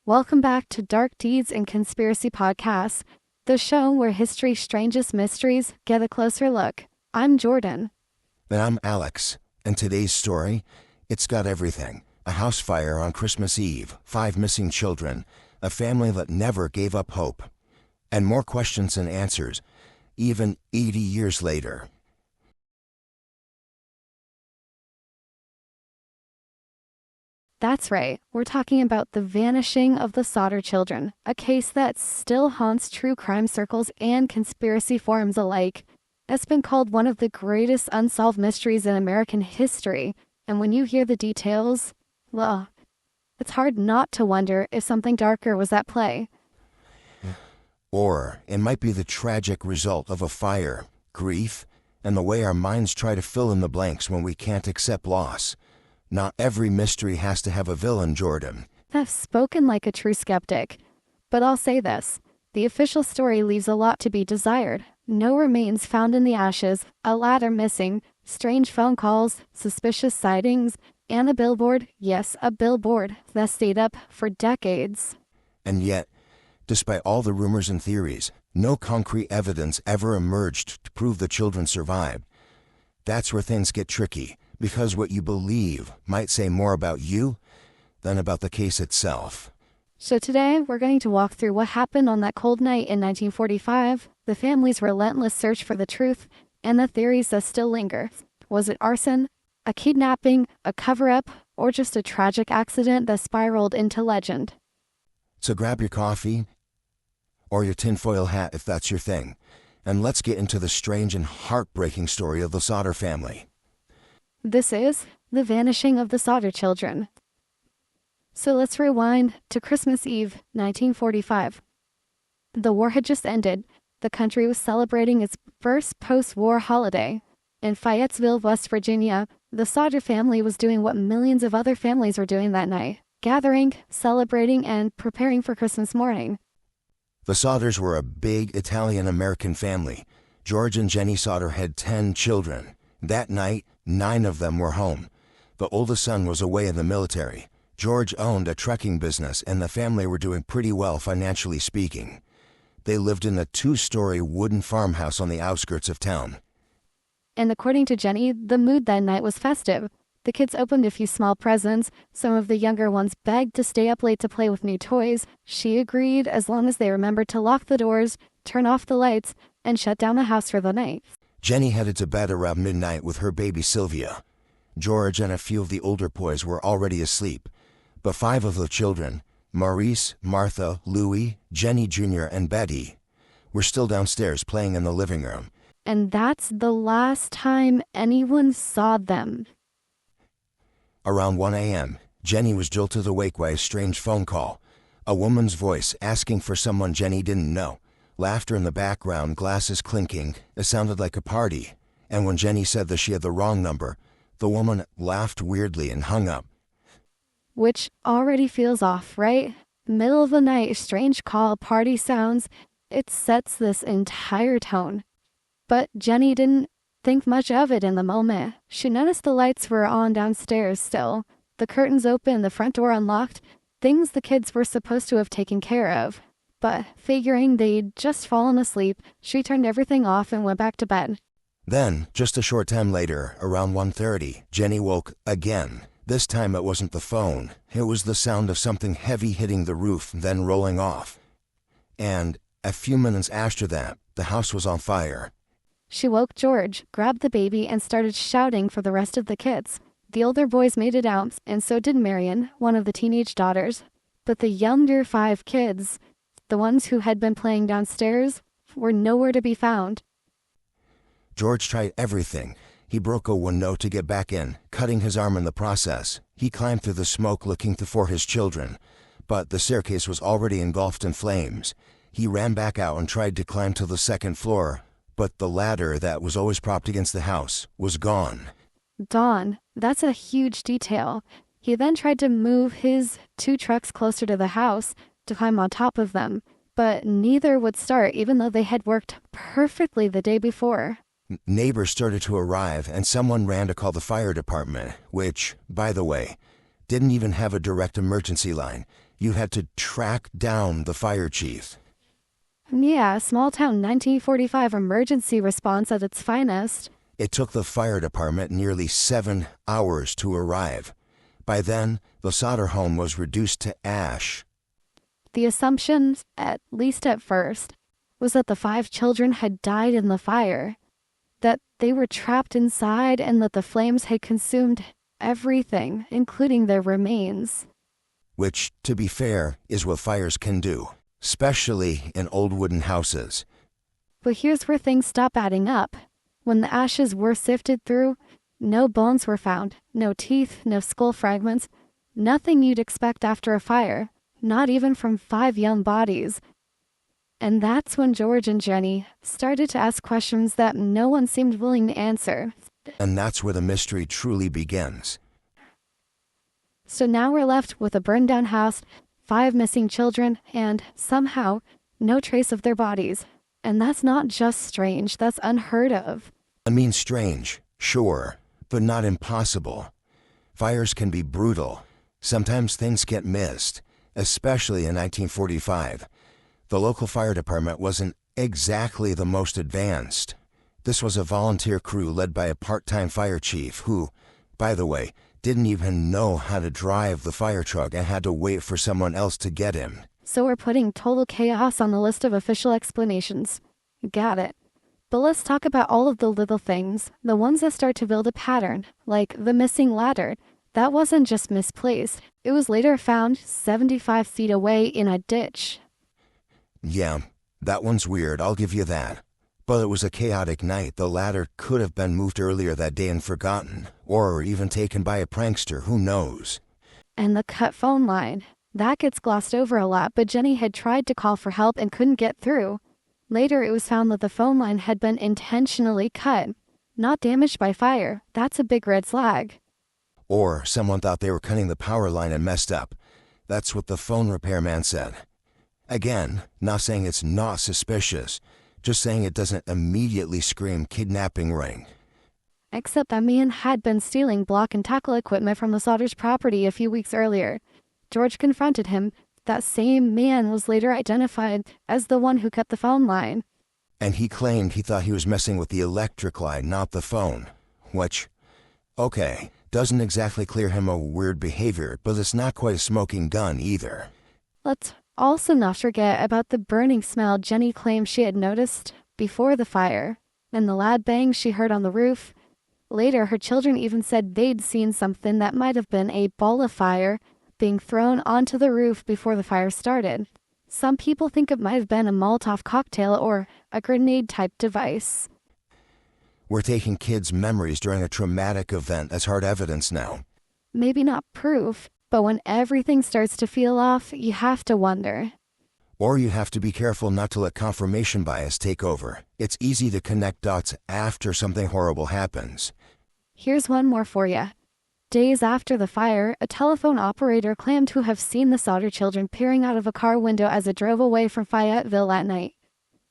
Welcome back to Dark Deeds and Conspiracy Podcasts, the show where history's strangest mysteries get a closer look. I'm Jordan. And I'm Alex. And today's story, it's got everything. A house fire on Christmas Eve, 5 missing children, a family that never gave up hope, and more questions than answers, even 80 years later. That's right, we're talking about the vanishing of the Sodder children, a case that still haunts true crime circles and conspiracy forums alike. It's been called one of the greatest unsolved mysteries in American history, and when you hear the details, well, it's hard not to wonder if something darker was at play. Or it might be the tragic result of a fire, grief, and the way our minds try to fill in the blanks when we can't accept loss. Not every mystery has to have a villain, Jordan. I've spoken like a true skeptic. But I'll say this. The official story leaves a lot to be desired. No remains found in the ashes, a ladder missing, strange phone calls, suspicious sightings, and a billboard, yes, a billboard, that stayed up for decades. And yet, despite all the rumors and theories, no concrete evidence ever emerged to prove the children survived. That's where things get tricky. Because what you believe might say more about you than about the case itself. So today, we're going to walk through what happened on that cold night in 1945, the family's relentless search for the truth, and the theories that still linger. Was it arson, a kidnapping, a cover-up, or just a tragic accident that spiraled into legend? So grab your coffee, or your tinfoil hat if that's your thing, and let's get into the strange and heartbreaking story of the Sodder family. This is The Vanishing of the Sodder Children. So let's rewind to Christmas Eve, 1945. The war had just ended. The country was celebrating its first post-war holiday. In Fayetteville, West Virginia, the Sodder family was doing what millions of other families were doing that night, gathering, celebrating, and preparing for Christmas morning. The Sodders were a big Italian-American family. George and Jenny Sodder had 10 children. That night, 9 of them were home. The oldest son was away in the military. George owned a trucking business, and the family were doing pretty well financially speaking. They lived in a 2-story wooden farmhouse on the outskirts of town. And according to Jenny, the mood that night was festive. The kids opened a few small presents. Some of the younger ones begged to stay up late to play with new toys. She agreed as long as they remembered to lock the doors, turn off the lights, and shut down the house for the night. Jenny headed to bed around midnight with her baby Sylvia. George and a few of the older boys were already asleep, but 5 of the children, Maurice, Martha, Louie, Jenny Jr., and Betty, were still downstairs playing in the living room. And that's the last time anyone saw them. Around 1 a.m., Jenny was jolted awake by a strange phone call. A woman's voice asking for someone Jenny didn't know. Laughter in the background, glasses clinking. It sounded like a party. And when Jenny said that she had the wrong number, the woman laughed weirdly and hung up. Which already feels off, right? Middle of the night, strange call, party sounds. It sets this entire tone. But Jenny didn't think much of it in the moment. She noticed the lights were on downstairs still. The curtains open, the front door unlocked. Things the kids were supposed to have taken care of. But figuring they'd just fallen asleep, she turned everything off and went back to bed. Then, just a short time later, around 1:30, Jenny woke again. This time it wasn't the phone. It was the sound of something heavy hitting the roof, then rolling off. And a few minutes after that, the house was on fire. She woke George, grabbed the baby, and started shouting for the rest of the kids. The older boys made it out, and so did Marion, one of the teenage daughters. But the younger 5 kids, the ones who had been playing downstairs, were nowhere to be found. George tried everything. He broke a window to get back in, cutting his arm in the process. He climbed through the smoke looking for his children, but the staircase was already engulfed in flames. He ran back out and tried to climb to the 2nd floor, but the ladder that was always propped against the house was gone. Dawn, that's a huge detail. He then tried to move his 2 trucks closer to the house to climb on top of them, but neither would start even though they had worked perfectly the day before. Neighbors started to arrive, and someone ran to call the fire department, which, by the way, didn't even have a direct emergency line. You had to track down the fire chief. Yeah, small town 1945 emergency response at its finest. It took the fire department nearly 7 hours to arrive. By then, the Sodder home was reduced to ash. The assumption, at least at first, was that the 5 children had died in the fire, that they were trapped inside and that the flames had consumed everything, including their remains. Which, to be fair, is what fires can do, especially in old wooden houses. But here's where things stop adding up. When the ashes were sifted through, no bones were found, no teeth, no skull fragments, nothing you'd expect after a fire, not even from 5 young bodies. And that's when George and Jenny started to ask questions that no one seemed willing to answer. And that's where the mystery truly begins. So now we're left with a burned down house, 5 missing children, and somehow no trace of their bodies. And that's not just strange, that's unheard of. I mean, strange, sure, but not impossible. Fires can be brutal. Sometimes things get missed, especially in 1945. The local fire department wasn't exactly the most advanced. This was a volunteer crew led by a part-time fire chief who, by the way, didn't even know how to drive the fire truck and had to wait for someone else to get him. So we're putting total chaos on the list of official explanations. Got it. But let's talk about all of the little things, the ones that start to build a pattern, like the missing ladder. That wasn't just misplaced. It was later found 75 feet away in a ditch. Yeah, that one's weird, I'll give you that. But it was a chaotic night. The ladder could have been moved earlier that day and forgotten, or even taken by a prankster, who knows? And the cut phone line. That gets glossed over a lot, but Jenny had tried to call for help and couldn't get through. Later, it was found that the phone line had been intentionally cut, not damaged by fire. That's a big red flag. Or someone thought they were cutting the power line and messed up. That's what the phone repairman said. Again, not saying it's not suspicious, just saying it doesn't immediately scream kidnapping ring. Except that man had been stealing block and tackle equipment from the Sodders' property a few weeks earlier. George confronted him. That same man was later identified as the one who cut the phone line. And he claimed he thought he was messing with the electric line, not the phone. Which, okay, doesn't exactly clear him of weird behavior, but it's not quite a smoking gun either. Let's also not forget about the burning smell Jenny claimed she had noticed before the fire, and the loud bangs she heard on the roof. Later, her children even said they'd seen something that might have been a ball of fire being thrown onto the roof before the fire started. Some people think it might have been a Molotov cocktail or a grenade-type device. We're taking kids' memories during a traumatic event as hard evidence now. Maybe not proof, but when everything starts to feel off, you have to wonder. Or you have to be careful not to let confirmation bias take over. It's easy to connect dots after something horrible happens. Here's one more for you. Days after the fire, a telephone operator claimed to have seen the Sodder children peering out of a car window as it drove away from Fayetteville that night.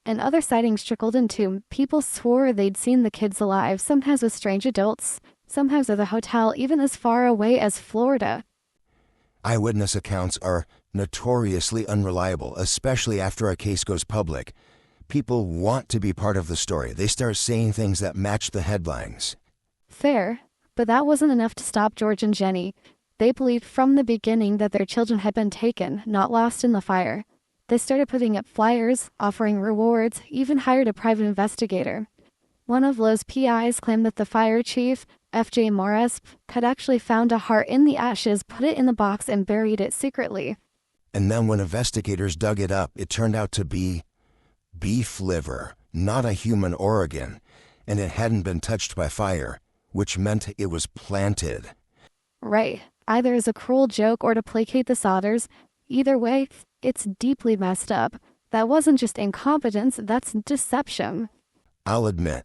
And other sightings trickled in too. People swore they'd seen the kids alive, sometimes with strange adults, sometimes at the hotel, even as far away as Florida. Eyewitness accounts are notoriously unreliable, especially after a case goes public. People want to be part of the story. They start saying things that match the headlines. Fair, but that wasn't enough to stop George and Jenny. They believed from the beginning that their children had been taken, not lost in the fire. They started putting up flyers, offering rewards, even hired a private investigator. One of Lowe's PIs claimed that the fire chief, F.J. Morris, had actually found a heart in the ashes, put it in the box, and buried it secretly. And then when investigators dug it up, it turned out to be beef liver, not a human organ, and it hadn't been touched by fire, which meant it was planted. Right. Either as a cruel joke or to placate the Sodders. Either way, it's deeply messed up. That wasn't just incompetence, that's deception. I'll admit,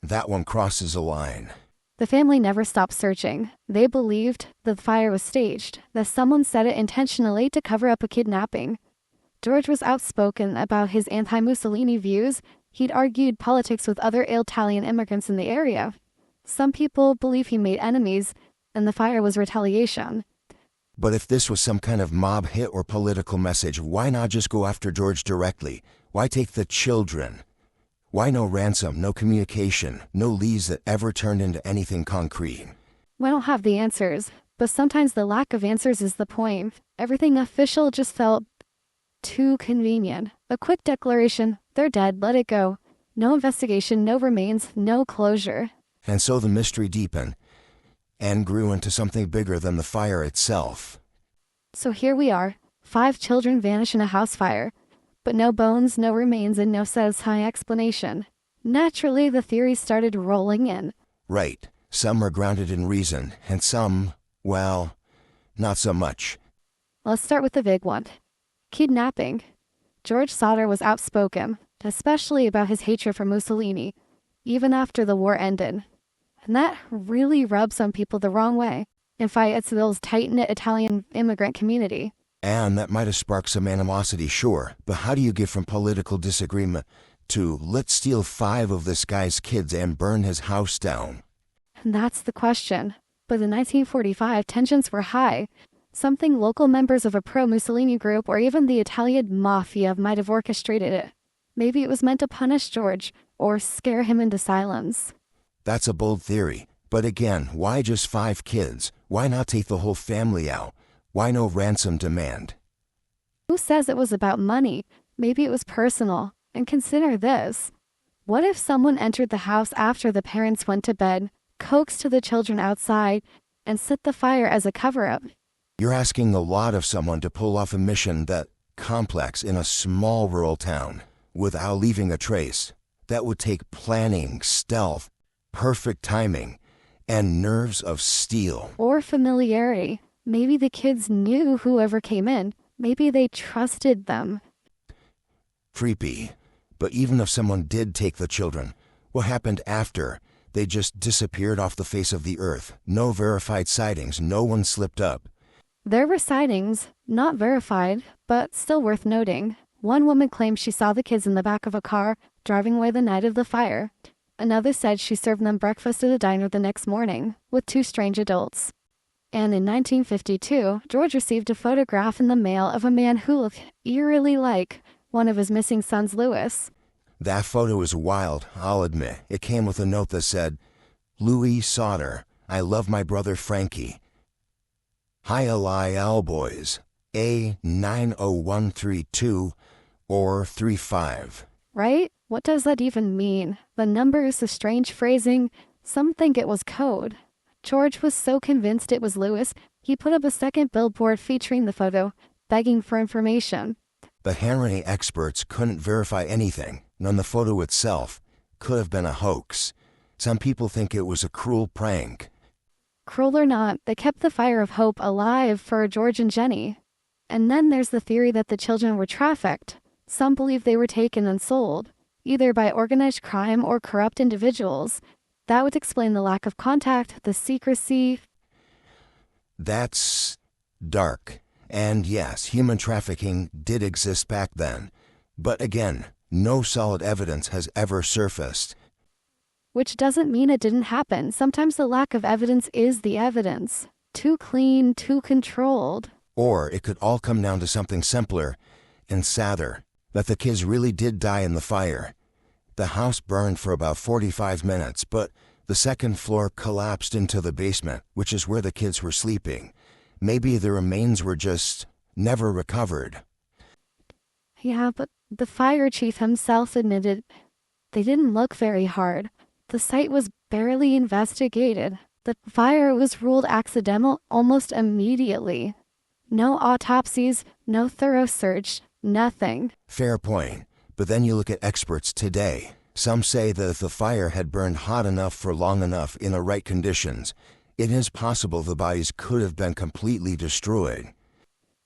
that one crosses a line. The family never stopped searching. They believed the fire was staged, that someone set it intentionally to cover up a kidnapping. George was outspoken about his anti-Mussolini views. He'd argued politics with other Italian immigrants in the area. Some people believe he made enemies, and the fire was retaliation. But if this was some kind of mob hit or political message, why not just go after George directly? Why take the children? Why no ransom, no communication, no leads that ever turned into anything concrete? We don't have the answers, but sometimes the lack of answers is the point. Everything official just felt too convenient. A quick declaration, they're dead, let it go. No investigation, no remains, no closure. And so the mystery deepened and grew into something bigger than the fire itself. So here we are, 5 children vanish in a house fire, but no bones, no remains, and no satisfying explanation. Naturally, the theories started rolling in. Right. Some are grounded in reason, and some, well, not so much. Let's start with the big one. Kidnapping. George Sodder was outspoken, especially about his hatred for Mussolini, even after the war ended. And that really rubbed some people the wrong way in Fayetteville's tight-knit Italian immigrant community. And that might have sparked some animosity, sure, but how do you get from political disagreement to let's steal 5 of this guy's kids and burn his house down? And that's the question. But in 1945, tensions were high, something local members of a pro-Mussolini group or even the Italian mafia might have orchestrated it. Maybe it was meant to punish George or scare him into silence. That's a bold theory. But again, why just 5 kids? Why not take the whole family out? Why no ransom demand? Who says it was about money? Maybe it was personal. And consider this. What if someone entered the house after the parents went to bed, coaxed the children outside, and set the fire as a cover-up? You're asking a lot of someone to pull off a mission that complex in a small rural town without leaving a trace. That would take planning, stealth, perfect timing, and nerves of steel. Or familiarity. Maybe the kids knew whoever came in. Maybe they trusted them. Creepy. But even if someone did take the children, what happened after? They just disappeared off the face of the earth. No verified sightings. No one slipped up. There were sightings, not verified, but still worth noting. One woman claimed she saw the kids in the back of a car, driving away the night of the fire. Another said she served them breakfast at a diner the next morning, with 2 strange adults. And in 1952, George received a photograph in the mail of a man who looked eerily like one of his missing sons, Louis. That photo is wild, I'll admit. It came with a note that said, Louis Sodder, I love my brother Frankie. Hi LIL boys, A90132 or 35. Right? What does that even mean? The numbers, the strange phrasing, some think it was code. George was so convinced it was Louis, he put up a second billboard featuring the photo, begging for information. But handwriting experts couldn't verify anything, and the photo itself could have been a hoax. Some people think it was a cruel prank. Cruel or not, they kept the fire of hope alive for George and Jenny. And then there's the theory that the children were trafficked. Some believe they were taken and sold, either by organized crime or corrupt individuals. That would explain the lack of contact, the secrecy. That's dark. And yes, human trafficking did exist back then. But again, no solid evidence has ever surfaced. Which doesn't mean it didn't happen. Sometimes the lack of evidence is the evidence. Too clean, too controlled. Or it could all come down to something simpler and sadder, that the kids really did die in the fire. The house burned for about 45 minutes, but the second floor collapsed into the basement, which is where the kids were sleeping. Maybe the remains were just never recovered. Yeah, but the fire chief himself admitted they didn't look very hard. The site was barely investigated. The fire was ruled accidental almost immediately. No autopsies, no thorough search, nothing. Fair point. But then you look at experts today. Some say that if the fire had burned hot enough for long enough in the right conditions, it is possible the bodies could have been completely destroyed.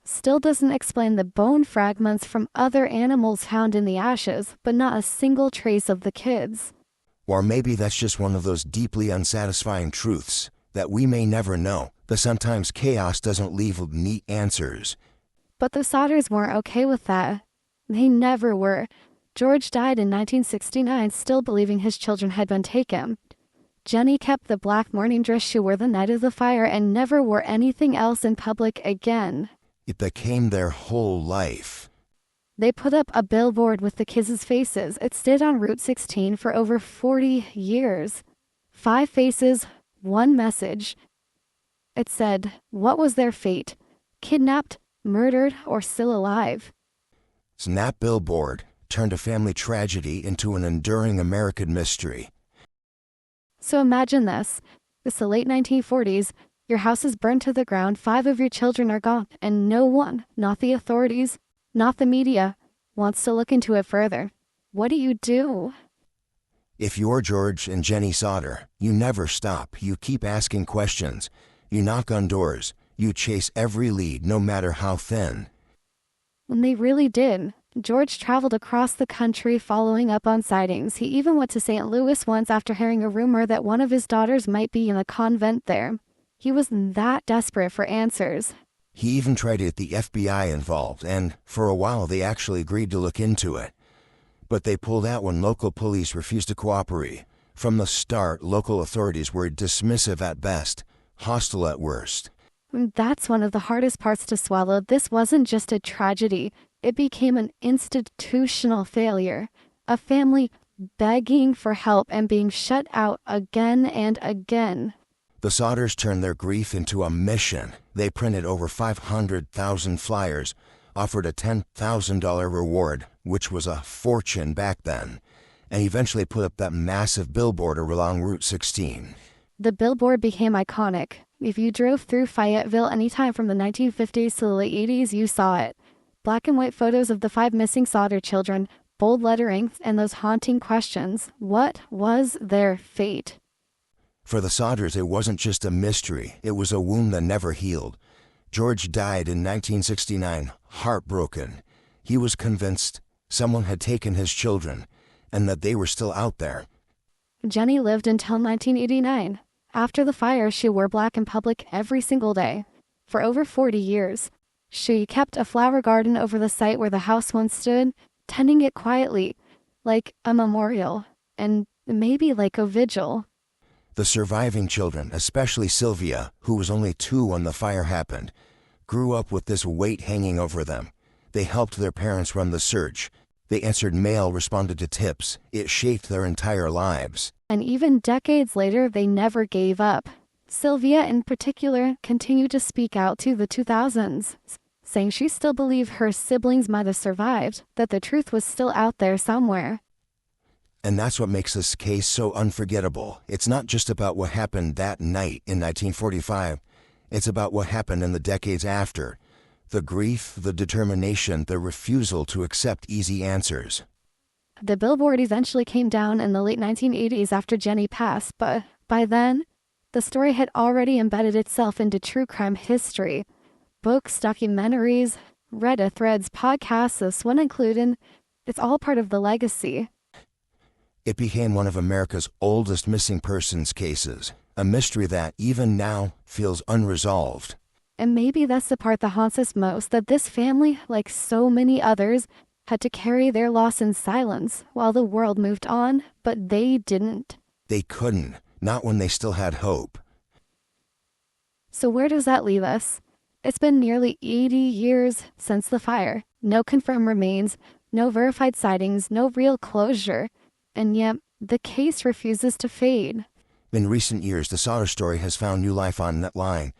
Still doesn't explain the bone fragments from other animals found in the ashes, but not a single trace of the kids. Or maybe that's just one of those deeply unsatisfying truths that we may never know, that sometimes chaos doesn't leave neat answers. But the Sodders weren't okay with that. They never were. George died in 1969 still believing his children had been taken. Jenny kept the black morning dress she wore the night of the fire and never wore anything else in public again. It became their whole life. They put up a billboard with the kids' faces. It stayed on Route 16 for over 40 years. 5 faces, 1 message. It said, what was their fate? Kidnapped, murdered, or still alive? That billboard turned a family tragedy into an enduring American mystery. So imagine this. It's the late 1940s. Your house is burned to the ground, 5 of your children are gone, and no one, not the authorities, not the media, wants to look into it further. What do you do? If you're George and Jenny Sodder, you never stop. You keep asking questions. You knock on doors. You chase every lead, no matter how thin. And they really did. George traveled across the country following up on sightings. He even went to St. Louis once after hearing a rumor that one of his daughters might be in a convent there. He was that desperate for answers. He even tried to get the FBI involved, and for a while they actually agreed to look into it. But they pulled out when local police refused to cooperate. From the start, local authorities were dismissive at best, hostile at worst. That's one of the hardest parts to swallow. This wasn't just a tragedy. It became an institutional failure. A family begging for help and being shut out again and again. The Sodders turned their grief into a mission. They printed over 500,000 flyers, offered a $10,000 reward, which was a fortune back then, and eventually put up that massive billboard along Route 16. The billboard became iconic. If you drove through Fayetteville anytime from the 1950s to the late 80s, you saw it. Black and white photos of the 5 missing Sodder children, bold lettering, and those haunting questions. What was their fate? For the Sodders, it wasn't just a mystery. It was a wound that never healed. George died in 1969, heartbroken. He was convinced someone had taken his children and that they were still out there. Jenny lived until 1989. After the fire, she wore black in public every single day. For over 40 years, she kept a flower garden over the site where the house once stood, tending it quietly, like a memorial, and maybe like a vigil. The surviving children, especially Sylvia, who was only 2 when the fire happened, grew up with this weight hanging over them. They helped their parents run the search. They answered mail, responded to tips. It shaped their entire lives. And even decades later, they never gave up. Sylvia, in particular, continued to speak out to the 2000s, saying she still believed her siblings might have survived, that the truth was still out there somewhere. And that's what makes this case so unforgettable. It's not just about what happened that night in 1945. It's about what happened in the decades after. The grief, the determination, the refusal to accept easy answers. The billboard eventually came down in the late 1980s after Jenny passed, but by then, the story had already embedded itself into true crime history. Books, documentaries, Reddit threads, podcasts, this one included. It's all part of the legacy. It became one of America's oldest missing persons cases, a mystery that, even now, feels unresolved. And maybe that's the part that haunts us most, that this family, like so many others, had to carry their loss in silence while the world moved on, but they didn't. They couldn't, not when they still had hope. So where does that leave us? It's been nearly 80 years since the fire. No confirmed remains, no verified sightings, no real closure. And yet, the case refuses to fade. In recent years, the Sodder story has found new life on Netline.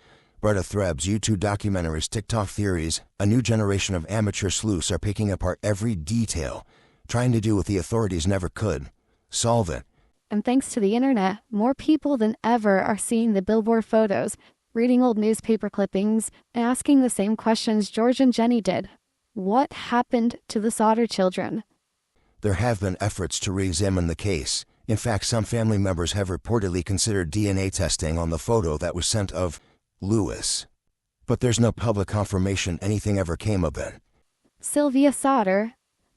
Reddit threads, YouTube documentaries, TikTok theories, a new generation of amateur sleuths are picking apart every detail, trying to do what the authorities never could. Solve it. And thanks to the internet, more people than ever are seeing the billboard photos, reading old newspaper clippings, and asking the same questions George and Jenny did. What happened to the Sodder children? There have been efforts to re-examine the case. In fact, some family members have reportedly considered DNA testing on the photo that was sent of Lewis. But there's no public confirmation anything ever came of it. Sylvia Sodder,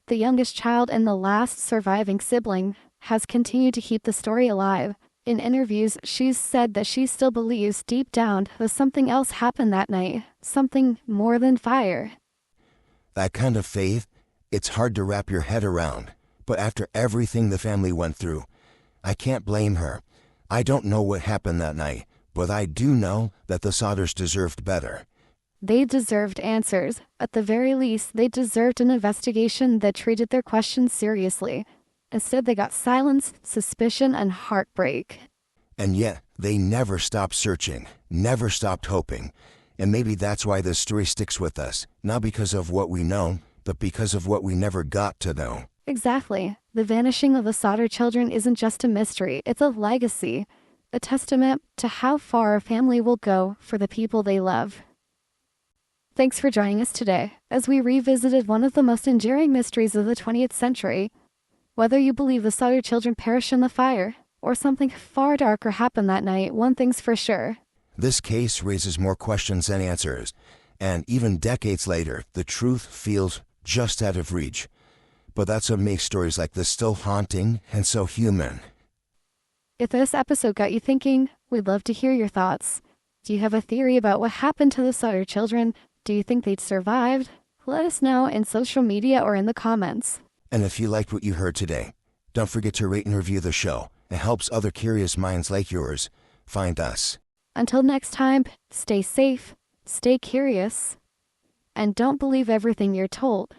the youngest child and the last surviving sibling, has continued to keep the story alive. In interviews, she's said that she still believes deep down that something else happened that night, something more than fire. That kind of faith, it's hard to wrap your head around. But after everything the family went through, I can't blame her. I don't know what happened that night, but I do know that the Sodders deserved better. They deserved answers. At the very least, they deserved an investigation that treated their questions seriously. Instead, they got silence, suspicion, and heartbreak. And yet, they never stopped searching, never stopped hoping. And maybe that's why this story sticks with us, not because of what we know, but because of what we never got to know. Exactly. The vanishing of the Sodder children isn't just a mystery, it's a legacy, a testament to how far a family will go for the people they love. Thanks for joining us today, as we revisited one of the most enduring mysteries of the 20th century. Whether you believe the Sodder children perished in the fire, or something far darker happened that night, one thing's for sure. This case raises more questions than answers, and even decades later, the truth feels just out of reach. But that's what makes stories like this still haunting and so human. If this episode got you thinking, we'd love to hear your thoughts. Do you have a theory about what happened to the Sodder children? Do you think they'd survived? Let us know in social media or in the comments. And if you liked what you heard today, don't forget to rate and review the show. It helps other curious minds like yours find us. Until next time, stay safe, stay curious, and don't believe everything you're told.